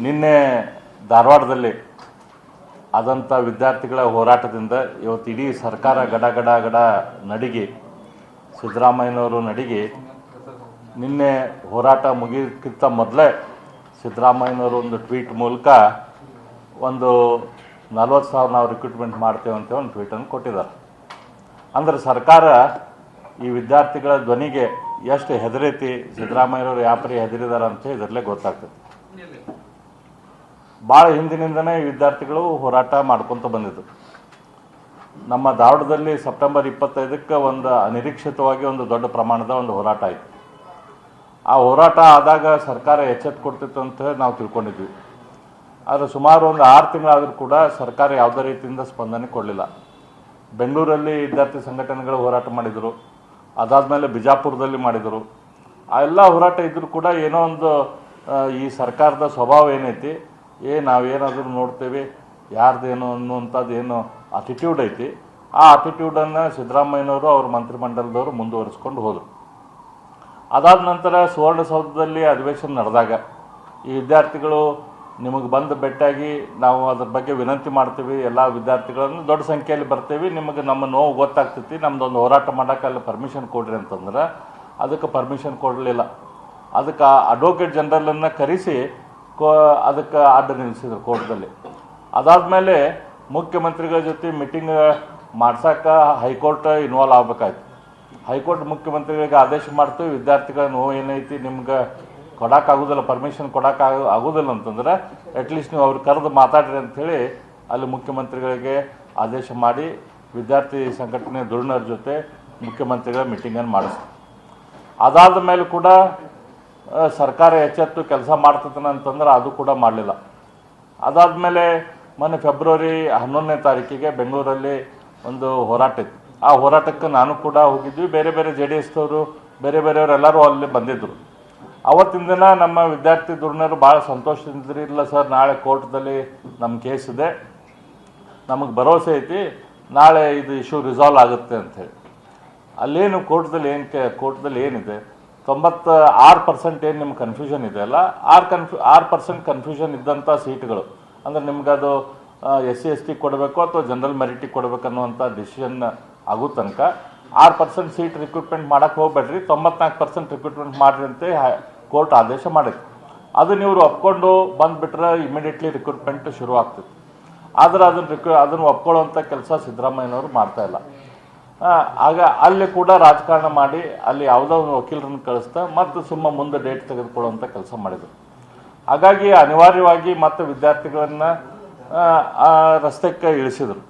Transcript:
ನಿನ್ನೆ ಧಾರವಾಡದಲ್ಲಿ ಆದಂಥ ವಿದ್ಯಾರ್ಥಿಗಳ ಹೋರಾಟದಿಂದ ಇವತ್ತು ಇಡೀ ಸರ್ಕಾರ ಗಡ ಗಡ ಗಡ ನಡಿಗೆ ಸಿದ್ದರಾಮಯ್ಯನವರು ನಡಿಗೆ ನಿನ್ನೆ ಹೋರಾಟ ಮುಗಿಯೋಕ್ಕಿಂತ ಮೊದಲೇ ಸಿದ್ದರಾಮಯ್ಯನವರು ಒಂದು ಟ್ವೀಟ್ ಮೂಲಕ ಒಂದು 40,000 ನಾವು ರಿಕ್ರೂಟ್ಮೆಂಟ್ ಮಾಡ್ತೇವೆ ಅಂತ ಒಂದು ಟ್ವೀಟನ್ನು ಕೊಟ್ಟಿದ್ದಾರೆ. ಅಂದರೆ ಸರ್ಕಾರ ಈ ವಿದ್ಯಾರ್ಥಿಗಳ ಧ್ವನಿಗೆ ಎಷ್ಟು ಹೆದರೈತಿ, ಸಿದ್ದರಾಮಯ್ಯನವರು ಯಾವ ಪರಿ ಹೆದರಿದ್ದಾರೆ ಅಂತ ಇದರಲ್ಲೇ ಗೊತ್ತಾಗ್ತದೆ. ಭಾಳ ಹಿಂದಿನಿಂದನೇ ಈ ವಿದ್ಯಾರ್ಥಿಗಳು ಹೋರಾಟ ಮಾಡ್ಕೊತ ಬಂದಿದ್ದು. ನಮ್ಮ ಧಾರವಾಡದಲ್ಲಿ ಸೆಪ್ಟೆಂಬರ್ 25ಕ್ಕೆ ಒಂದು ಅನಿರೀಕ್ಷಿತವಾಗಿ ಒಂದು ದೊಡ್ಡ ಪ್ರಮಾಣದ ಒಂದು ಹೋರಾಟ ಆಯಿತು. ಆ ಹೋರಾಟ ಆದಾಗ ಸರ್ಕಾರ ಎಚ್ಚೆತ್ತು ಕೊಡ್ತಿತ್ತು ಅಂತ ನಾವು ತಿಳ್ಕೊಂಡಿದ್ವಿ. ಆದರೆ ಸುಮಾರು ಒಂದು 6 ತಿಂಗಳಾದರೂ ಕೂಡ ಸರ್ಕಾರ ಯಾವುದೇ ರೀತಿಯಿಂದ ಸ್ಪಂದನೆ ಕೊಡಲಿಲ್ಲ. ಬೆಂಗಳೂರಲ್ಲಿ ವಿದ್ಯಾರ್ಥಿ ಸಂಘಟನೆಗಳು ಹೋರಾಟ ಮಾಡಿದರು, ಅದಾದಮೇಲೆ ಬಿಜಾಪುರದಲ್ಲಿ ಮಾಡಿದರು. ಆ ಎಲ್ಲ ಹೋರಾಟ ಇದ್ದರೂ ಕೂಡ ಏನೋ ಒಂದು ಈ ಸರ್ಕಾರದ ಸ್ವಭಾವ ಏನೈತಿ, ನಾವೇನಾದರೂ ನೋಡ್ತೇವೆ ಯಾರ್ದೇನು ಅನ್ನುವಂಥದ್ದು ಏನು ಅಟಿಟ್ಯೂಡ್ ಐತಿ, ಆ ಅಟಿಟ್ಯೂಡನ್ನು ಸಿದ್ದರಾಮಯ್ಯನವರು ಅವ್ರ ಮಂತ್ರಿಮಂಡಲದವರು ಮುಂದುವರಿಸ್ಕೊಂಡು ಹೋದರು. ಅದಾದ ನಂತರ ಸುವರ್ಣಸೌಧದಲ್ಲಿ ಅಧಿವೇಶನ ನಡೆದಾಗ ಈ ವಿದ್ಯಾರ್ಥಿಗಳು ನಿಮಗೆ ಬಂದು ಭೇಟಿಯಾಗಿ ನಾವು ಅದ್ರ ಬಗ್ಗೆ ವಿನಂತಿ ಮಾಡ್ತೀವಿ, ಎಲ್ಲ ವಿದ್ಯಾರ್ಥಿಗಳನ್ನು ದೊಡ್ಡ ಸಂಖ್ಯೆಯಲ್ಲಿ ಬರ್ತೀವಿ, ನಿಮಗೆ ನಮ್ಮ ನೋವು ಗೊತ್ತಾಗ್ತೈತಿ, ನಮ್ಮದೊಂದು ಹೋರಾಟ ಮಾಡೋಕ್ಕೆ ಅಲ್ಲಿ ಪರ್ಮಿಷನ್ ಕೊಡ್ರಿ ಅಂತಂದ್ರೆ ಅದಕ್ಕೆ ಪರ್ಮಿಷನ್ ಕೊಡಲಿಲ್ಲ. ಅದಕ್ಕೆ ಅಡ್ವೊಕೇಟ್ ಜನರಲನ್ನು ಕರೆಸಿ ಅದಕ್ಕೆ ಅಡ್ಡ ನಿಲ್ಲಿಸಿದ್ರು ಕೋರ್ಟ್ದಲ್ಲಿ. ಅದಾದಮೇಲೆ ಮುಖ್ಯಮಂತ್ರಿಗಳ ಜೊತೆ ಮೀಟಿಂಗ್ ಮಾಡ್ಸೋಕೆ ಹೈಕೋರ್ಟ್ ಇನ್ವಾಲ್ವ್ ಆಗಬೇಕಾಯ್ತು. ಹೈಕೋರ್ಟ್ ಮುಖ್ಯಮಂತ್ರಿಗಳಿಗೆ ಆದೇಶ ಮಾಡ್ತೀವಿ, ವಿದ್ಯಾರ್ಥಿಗಳ ನೋವು ಏನೈತಿ ನಿಮ್ಗೆ ಕೊಡೋಕ್ಕಾಗೋದಿಲ್ಲ, ಪರ್ಮಿಷನ್ ಆಗೋದಿಲ್ಲ ಅಂತಂದ್ರೆ ಅಟ್ಲೀಸ್ಟ್ ನೀವು ಅವ್ರು ಕರೆದು ಮಾತಾಡ್ರಿ ಅಂಥೇಳಿ ಅಲ್ಲಿ ಮುಖ್ಯಮಂತ್ರಿಗಳಿಗೆ ಆದೇಶ ಮಾಡಿ ವಿದ್ಯಾರ್ಥಿ ಸಂಘಟನೆ ಧುರೀಣರ ಜೊತೆ ಮುಖ್ಯಮಂತ್ರಿಗಳ ಮೀಟಿಂಗನ್ನು ಮಾಡಿಸ್ತೀವಿ. ಅದಾದ ಮೇಲೆ ಕೂಡ ಸರ್ಕಾರ ಎಚ್ಚೆತ್ತು ಕೆಲಸ ಮಾಡ್ತದನ ಅಂತಂದ್ರೆ ಅದು ಕೂಡ ಮಾಡಲಿಲ್ಲ. ಅದಾದಮೇಲೆ ಮೊನ್ನೆ ಫೆಬ್ರವರಿ 11ನೇ ತಾರೀಕಿಗೆ ಬೆಂಗಳೂರಲ್ಲಿ ಒಂದು ಹೋರಾಟ ಇತ್ತು. ಆ ಹೋರಾಟಕ್ಕೆ ನಾನು ಕೂಡ ಹೋಗಿದ್ವಿ, ಬೇರೆ ಬೇರೆ JDS ದವರು ಬೇರೆ ಬೇರೆಯವರೆಲ್ಲರೂ ಅಲ್ಲಿ ಬಂದಿದ್ದರು. ಅವತ್ತಿನ ದಿನ ನಮ್ಮ ವಿದ್ಯಾರ್ಥಿ ಧುರೀಣರು ಭಾಳ ಸಂತೋಷದಿಂದ್ರಿ, ಇಲ್ಲ ಸರ್ ನಾಳೆ ಕೋರ್ಟ್ದಲ್ಲಿ ನಮ್ಮ ಕೇಸ್ ಇದೆ, ನಮಗೆ ಭರವಸೆ ಐತಿ ನಾಳೆ ಇದು ಇಶ್ಯೂ ರಿಸಾಲ್ವ್ ಆಗುತ್ತೆ ಅಂಥೇಳಿ. ಅಲ್ಲೇನು ಕೋರ್ಟ್ದಲ್ಲಿ ಏನಿದೆ 96% ಏನು ನಿಮ್ಮ ಕನ್ಫ್ಯೂಷನ್ ಇದೆ ಅಲ್ಲ, 6% ಕನ್ಫ್ಯೂಷನ್ ಇದ್ದಂಥ ಸೀಟ್ಗಳು, ಅಂದರೆ ನಿಮ್ಗೆ ಅದು SC/ST ಕೊಡಬೇಕು ಅಥವಾ ಜನರಲ್ ಮೆರಿಟಿಗೆ ಕೊಡಬೇಕು ಅನ್ನುವಂಥ ಡಿಸಿಷನ್ ಆಗೋ ತನಕ 6% ಸೀಟ್ ರಿಕ್ರೂಟ್ಮೆಂಟ್ ಮಾಡೋಕ್ಕೆ ಹೋಗ್ಬೇಡ್ರಿ, 94% ರಿಕ್ರೂಟ್ಮೆಂಟ್ ಮಾಡಿರಿ ಅಂತ ಕೋರ್ಟ್ ಆದೇಶ ಮಾಡಿತ್ತು. ಅದನ್ನು ಇವರು ಒಪ್ಕೊಂಡು ಬಂದುಬಿಟ್ರೆ ಇಮಿಡಿಯೇಟ್ಲಿ ರಿಕ್ರೂಟ್ಮೆಂಟ್ ಶುರು ಆಗ್ತಿತ್ತು. ಆದರೆ ಅದನ್ನು ಒಪ್ಕೊಳ್ಳುವಂಥ ಕೆಲಸ ಸಿದ್ದರಾಮಯ್ಯನವರು ಮಾಡ್ತಾಯಿಲ್ಲ. ಆಗ ಅಲ್ಲಿ ಕೂಡ ರಾಜಕಾರಣ ಮಾಡಿ ಅಲ್ಲಿ ಯಾವುದೋ ಒಂದು ವಕೀಲರನ್ನು ಕಳಿಸ್ತಾ ಮತ್ತು ಮುಂದೆ ಡೇಟ್ ತೆಗೆದುಕೊಳ್ಳುವಂಥ ಕೆಲಸ ಮಾಡಿದರು. ಹಾಗಾಗಿ ಅನಿವಾರ್ಯವಾಗಿ ಮತ್ತೆ ವಿದ್ಯಾರ್ಥಿಗಳನ್ನು ರಸ್ತೆಗೆ ಇಳಿಸಿದರು.